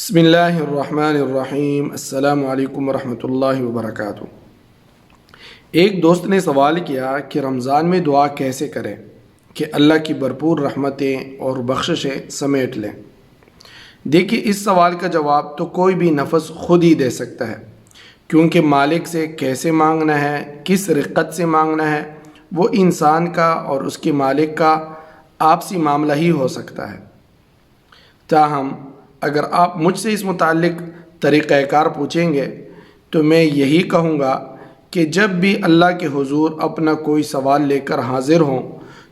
بسم اللہ الرحمن الرحیم۔ السلام علیکم ورحمۃ اللہ وبرکاتہ۔ ایک دوست نے سوال کیا کہ رمضان میں دعا کیسے کریں کہ اللہ کی بھرپور رحمتیں اور بخششیں سمیٹ لیں۔ دیکھیے، اس سوال کا جواب تو کوئی بھی نفس خود ہی دے سکتا ہے، کیونکہ مالک سے کیسے مانگنا ہے، کس رقت سے مانگنا ہے، وہ انسان کا اور اس کے مالک کا آپسی معاملہ ہی ہو سکتا ہے۔ تاہم اگر آپ مجھ سے اس متعلق طریقہ کار پوچھیں گے تو میں یہی کہوں گا کہ جب بھی اللہ کے حضور اپنا کوئی سوال لے کر حاضر ہوں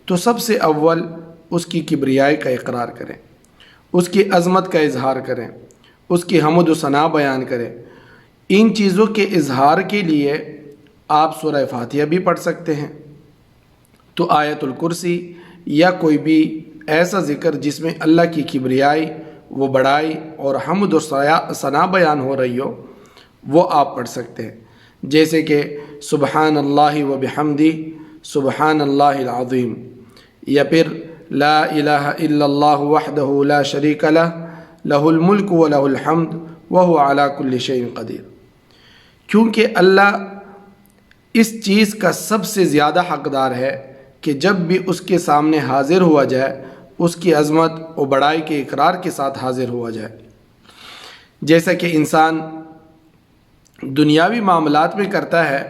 تو سب سے اول اس کی کبریائی کا اقرار کریں، اس کی عظمت کا اظہار کریں، اس کی حمد و ثنا بیان کریں۔ ان چیزوں کے اظہار کے لیے آپ سورہ فاتحہ بھی پڑھ سکتے ہیں، تو آیت الکرسی یا کوئی بھی ایسا ذکر جس میں اللہ کی کبریائی، وہ بڑائی اور حمد و ثنا بیان ہو رہی ہو، وہ آپ پڑھ سکتے ہیں، جیسے کہ سبحان اللہ و بحمدہ، سبحان اللہ العظیم، یا پھر لا الہ الا اللہ وحدہ لا شریک لہ، لہ الملک و لہ الحمد وہو علی کل شیء قدیر۔ کیونکہ اللہ اس چیز کا سب سے زیادہ حقدار ہے کہ جب بھی اس کے سامنے حاضر ہوا جائے اس کی عظمت و بڑائی کے اقرار کے ساتھ حاضر ہوا جائے۔ جیسا کہ انسان دنیاوی معاملات میں کرتا ہے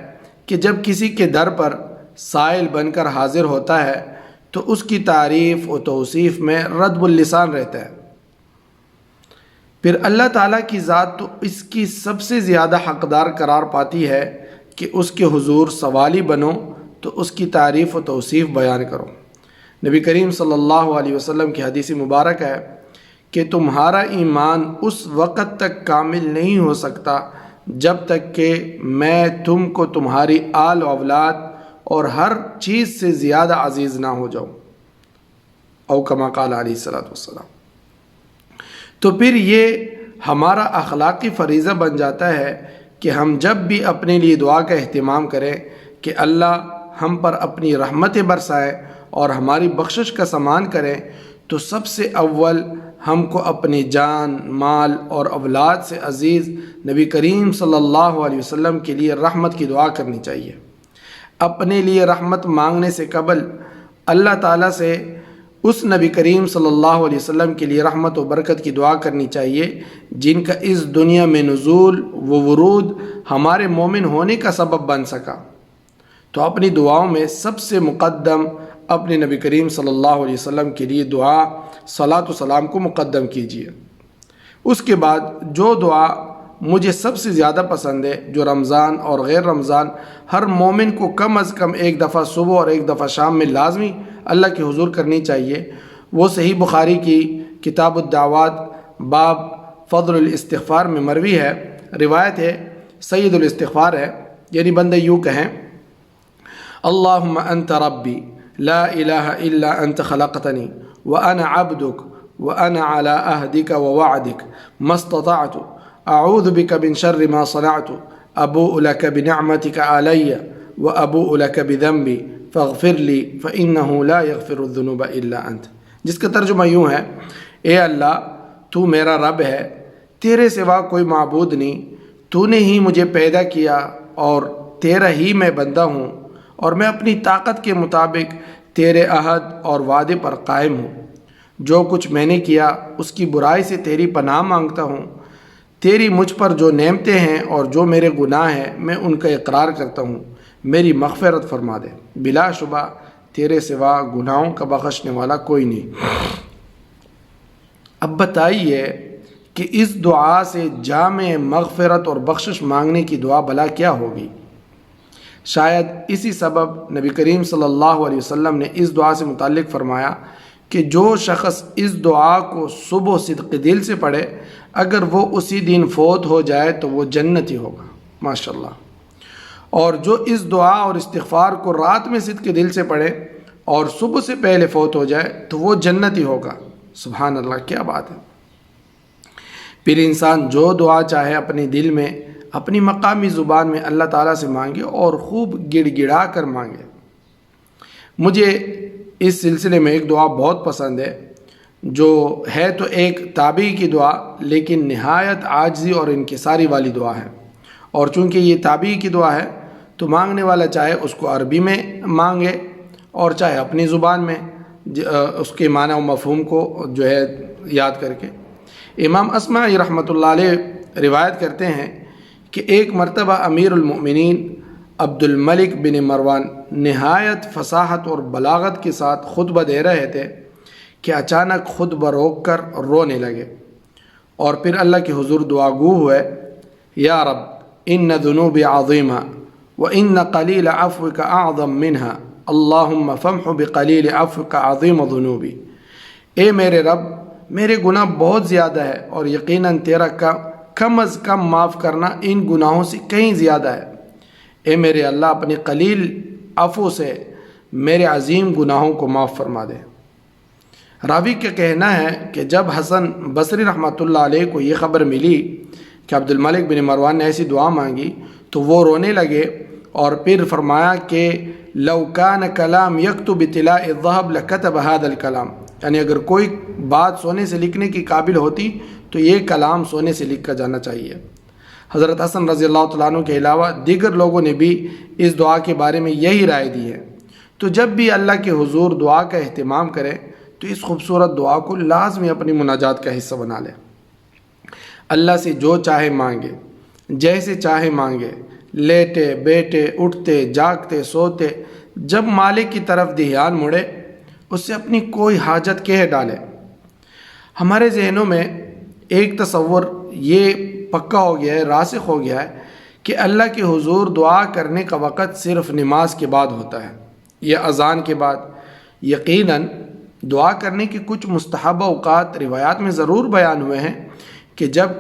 کہ جب کسی کے در پر سائل بن کر حاضر ہوتا ہے تو اس کی تعریف و توصیف میں ردب اللسان رہتا ہے، پھر اللہ تعالیٰ کی ذات تو اس کی سب سے زیادہ حقدار قرار پاتی ہے کہ اس کے حضور سوالی بنو تو اس کی تعریف و توصیف بیان کرو۔ نبی کریم صلی اللہ علیہ وسلم کی حدیث مبارک ہے کہ تمہارا ایمان اس وقت تک کامل نہیں ہو سکتا جب تک کہ میں تم کو تمہاری آل و اولاد اور ہر چیز سے زیادہ عزیز نہ ہو جاؤں، او کما قال علیہ الصلوۃ والسلام۔ تو پھر یہ ہمارا اخلاقی فریضہ بن جاتا ہے کہ ہم جب بھی اپنے لیے دعا کا اہتمام کریں کہ اللہ ہم پر اپنی رحمتیں برسائے اور ہماری بخشش کا سامان کریں، تو سب سے اول ہم کو اپنی جان، مال اور اولاد سے عزیز نبی کریم صلی اللہ علیہ وسلم کے لیے رحمت کی دعا کرنی چاہیے۔ اپنے لیے رحمت مانگنے سے قبل اللہ تعالیٰ سے اس نبی کریم صلی اللہ علیہ وسلم کے لیے رحمت و برکت کی دعا کرنی چاہیے جن کا اس دنیا میں نزول و ورود ہمارے مومن ہونے کا سبب بن سکا۔ تو اپنی دعاؤں میں سب سے مقدم اپنے نبی کریم صلی اللہ علیہ وسلم کے لیے دعا صلاۃ و سلام کو مقدم کیجیے۔ اس کے بعد جو دعا مجھے سب سے زیادہ پسند ہے، جو رمضان اور غیر رمضان ہر مومن کو کم از کم ایک دفعہ صبح اور ایک دفعہ شام میں لازمی اللہ کے حضور کرنی چاہیے، وہ صحیح بخاری کی کتاب الدعوات باب فضل الاستغفار میں مروی ہے، روایت ہے، سید الاستغفار ہے، یعنی بندے یوں کہیں: اللہم انت ربی لا الہ الا انت خلقتنی وانا عبدک وانا علی عہدک ووعدک ما استطعت اعوذ بک من شر ما صنعت ابوء لک بنعمتک علی وابوء لک بذنبی فاغفر لی فانہ لا یغفر الذنوب الا انت، جس کا ترجمہ یوں ہے: اے اللہ، تو میرا رب ہے، تیرے سوا کوئی معبود نہیں، تو نے ہی مجھے پیدا کیا اور تیرا ہی میں بندہ ہوں، اور میں اپنی طاقت کے مطابق تیرے عہد اور وعدے پر قائم ہوں۔ جو کچھ میں نے کیا اس کی برائی سے تیری پناہ مانگتا ہوں۔ تیری مجھ پر جو نعمتیں ہیں اور جو میرے گناہ ہیں میں ان کا اقرار کرتا ہوں، میری مغفرت فرما دے، بلا شبہ تیرے سوا گناہوں کا بخشنے والا کوئی نہیں۔ اب بتائیے کہ اس دعا سے جامع مغفرت اور بخشش مانگنے کی دعا بھلا کیا ہوگی؟ شاید اسی سبب نبی کریم صلی اللہ علیہ وسلم نے اس دعا سے متعلق فرمایا کہ جو شخص اس دعا کو صبح صدق دل سے پڑھے، اگر وہ اسی دن فوت ہو جائے تو وہ جنتی ہوگا، ماشاءاللہ، اور جو اس دعا اور استغفار کو رات میں صدق دل سے پڑھے اور صبح سے پہلے فوت ہو جائے تو وہ جنتی ہوگا۔ سبحان اللہ، کیا بات ہے! پھر انسان جو دعا چاہے اپنے دل میں، اپنی مقامی زبان میں اللہ تعالیٰ سے مانگے اور خوب گڑ گڑا کر مانگے۔ مجھے اس سلسلے میں ایک دعا بہت پسند ہے جو ہے تو ایک تابعی کی دعا لیکن نہایت عاجزی اور انکساری والی دعا ہے، اور چونکہ یہ تابعی کی دعا ہے تو مانگنے والا چاہے اس کو عربی میں مانگے اور چاہے اپنی زبان میں اس کے معنی و مفہوم کو جو ہے یاد کر کے۔ امام اصمعی رحمۃ اللہ علیہ روایت کرتے ہیں کہ ایک مرتبہ امیر المؤمنین عبد الملک بن مروان نہایت فصاحت اور بلاغت کے ساتھ خطبہ دے رہے تھے کہ اچانک خطبہ روک کر رونے لگے اور پھر اللہ کے حضور دعا گو ہوئے، یا رب ان ذنوبی عظیمہ وان قلیل عفوک اعظم منہا اللہم فامح بقلیل عفوک عظیم ذنوبی۔ اے میرے رب، میرے گناہ بہت زیادہ ہے اور یقیناً تیرا کم از کم معاف کرنا ان گناہوں سے کہیں زیادہ ہے۔ اے میرے اللہ، اپنے قلیل عفو سے میرے عظیم گناہوں کو معاف فرما دے۔ راوی کا کہنا ہے کہ جب حسن بصری رحمۃ اللہ علیہ کو یہ خبر ملی کہ عبد الملک بن مروان نے ایسی دعا مانگی تو وہ رونے لگے اور پھر فرمایا کہ لو کان کلام یکتب بطلاء الذهب لکتب هذا الکلام، یعنی اگر کوئی بات سونے سے لکھنے کی قابل ہوتی تو یہ کلام سونے سے لکھا جانا چاہیے۔ حضرت حسن رضی اللہ تعالیٰ عنہ کے علاوہ دیگر لوگوں نے بھی اس دعا کے بارے میں یہی رائے دی ہے۔ تو جب بھی اللہ کے حضور دعا کا اہتمام کریں تو اس خوبصورت دعا کو لازمی اپنی مناجات کا حصہ بنا لیں۔ اللہ سے جو چاہے مانگے، جیسے چاہے مانگے، لیٹے بیٹھے، اٹھتے جاگتے سوتے، جب مالک کی طرف دھیان مڑے اس سے اپنی کوئی حاجت کہہ ڈالے۔ ہمارے ذہنوں میں ایک تصور یہ پکا ہو گیا ہے، راسخ ہو گیا ہے کہ اللہ کے حضور دعا کرنے کا وقت صرف نماز کے بعد ہوتا ہے یا اذان کے بعد۔ یقیناً دعا کرنے کے کچھ مستحب اوقات روایات میں ضرور بیان ہوئے ہیں کہ جب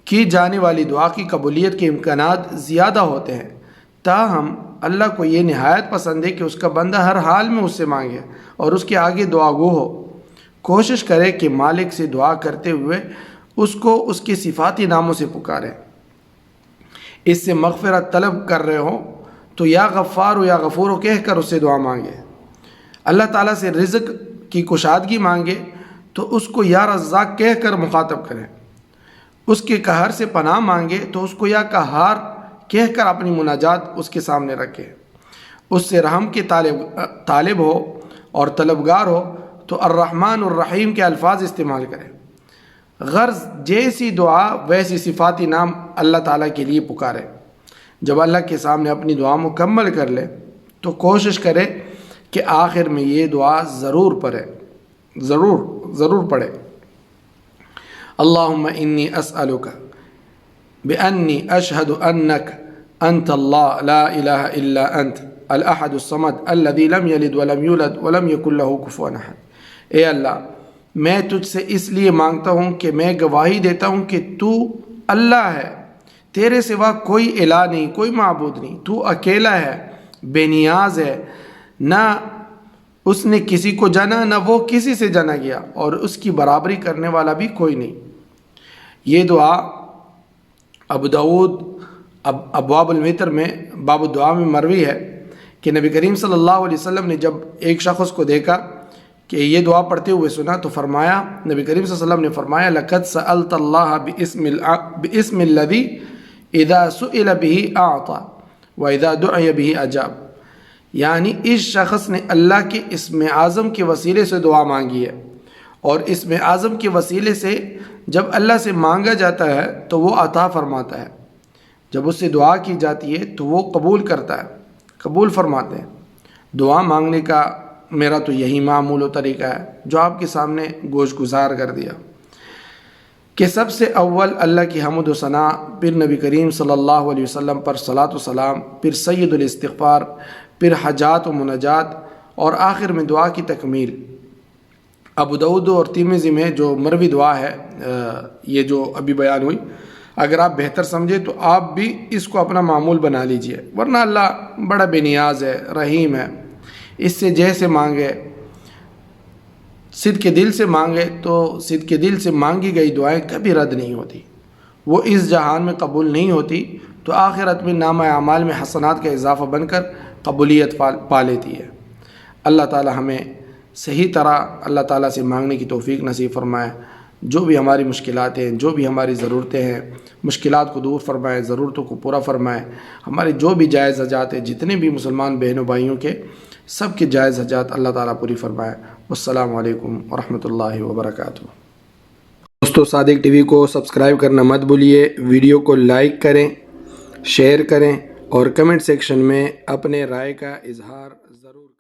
کی جانے والی دعا کی قبولیت کے امکانات زیادہ ہوتے ہیں، تاہم اللہ کو یہ نہایت پسند ہے کہ اس کا بندہ ہر حال میں اس سے مانگے اور اس کے آگے دعا گو ہو۔ کوشش کرے کہ مالک سے دعا کرتے ہوئے اس کو اس کے صفاتی ناموں سے پکارے۔ اس سے مغفرت طلب کر رہے ہوں تو یا غفار و یا غفور و کہہ کر اس سے دعا مانگے۔ اللہ تعالیٰ سے رزق کی کشادگی مانگے تو اس کو یا رزاق کہہ کر مخاطب کریں۔ اس کے قہر سے پناہ مانگے تو اس کو یا قہار کہہ کر اپنی مناجات اس کے سامنے رکھے۔ اس سے رحم کے طالب ہو اور طلبگار ہو تو الرحمن الرحیم کے الفاظ استعمال کریں۔ غرض جیسی دعا ویسی صفاتی نام اللہ تعالیٰ کے لیے پکارے۔ جب اللہ کے سامنے اپنی دعا مکمل کر لے تو کوشش کرے کہ آخر میں یہ دعا ضرور پڑھے۔ اللہم انی اسألک بأنی اشہد انک انت اللہ لا الہ الا انت الاحد الصمد الذی لم یلد ولم یولد ولم یکن لہ کفوا احد۔ اے اللہ، میں تجھ سے اس لیے مانگتا ہوں کہ میں گواہی دیتا ہوں کہ تو اللہ ہے، تیرے سوا کوئی الہ نہیں، کوئی معبود نہیں، تو اکیلا ہے، بے نیاز ہے، نہ اس نے کسی کو جنا نہ وہ کسی سے جنا گیا، اور اس کی برابری کرنے والا بھی کوئی نہیں۔ یہ دعا ابو داود ابواب الوتر میں باب الدعا میں مروی ہے کہ نبی کریم صلی اللہ علیہ وسلم نے جب ایک شخص کو دیکھا کہ یہ دعا پڑھتے ہوئے سنا تو فرمایا، نبی کریم صلی اللہ علیہ وسلم نے فرمایا لَقَدْ سَأَلْتَ اللَّهَ بِاسْمِ الَّذِي اِذَا سُئِلَ بِهِ أَعْطَى وَإِذَا دُعِيَ بِهِ أَجَابَ، یعنی اس شخص نے اللہ کے اسم اعظم کے وسیلے سے دعا مانگی ہے، اور اسم اعظم کے وسیلے سے جب اللہ سے مانگا جاتا ہے تو وہ عطا فرماتا ہے، جب اس سے دعا کی جاتی ہے تو وہ قبول کرتا ہے، قبول فرماتے ہیں۔ دعا مانگنے کا میرا تو یہی معمول و طریقہ ہے جو آپ کے سامنے گوش گزار کر دیا کہ سب سے اول اللہ کی حمد و ثنا، پھر نبی کریم صلی اللہ علیہ وسلم پر صلاۃ و سلام، پھر سید الاستغفار، پھر حاجات و مناجات، اور آخر میں دعا کی تکمیل۔ ابو داؤد اور ترمذی میں جو مروی دعا ہے یہ جو ابھی بیان ہوئی، اگر آپ بہتر سمجھے تو آپ بھی اس کو اپنا معمول بنا لیجئے، ورنہ اللہ بڑا بے نیاز ہے، رحیم ہے، اس سے جیسے مانگے، صدق دل سے مانگے تو صدق دل سے مانگی گئی دعائیں کبھی رد نہیں ہوتی، وہ اس جہان میں قبول نہیں ہوتی تو آخرت میں نامہ اعمال میں حسنات کا اضافہ بن کر قبولیت پا لیتی ہے۔ اللہ تعالی ہمیں صحیح طرح اللہ تعالیٰ سے مانگنے کی توفیق نصیب فرمائے۔ جو بھی ہماری مشکلات ہیں، جو بھی ہماری ضرورتیں ہیں، مشکلات کو دور فرمائے، ضرورتوں کو پورا فرمائے۔ ہمارے جو بھی جائز حاجات ہیں، جتنے بھی مسلمان بہنوں بھائیوں کے، سب کے جائز حاجات اللہ تعالیٰ پوری فرمائے۔ والسلام علیکم ورحمۃ اللہ وبرکاتہ۔ دوستو، صادق ٹی وی کو سبسکرائب کرنا مت بھولیے، ویڈیو کو لائک کریں، شیئر کریں اور کمنٹ سیکشن میں اپنے رائے کا اظہار ضرور کریں۔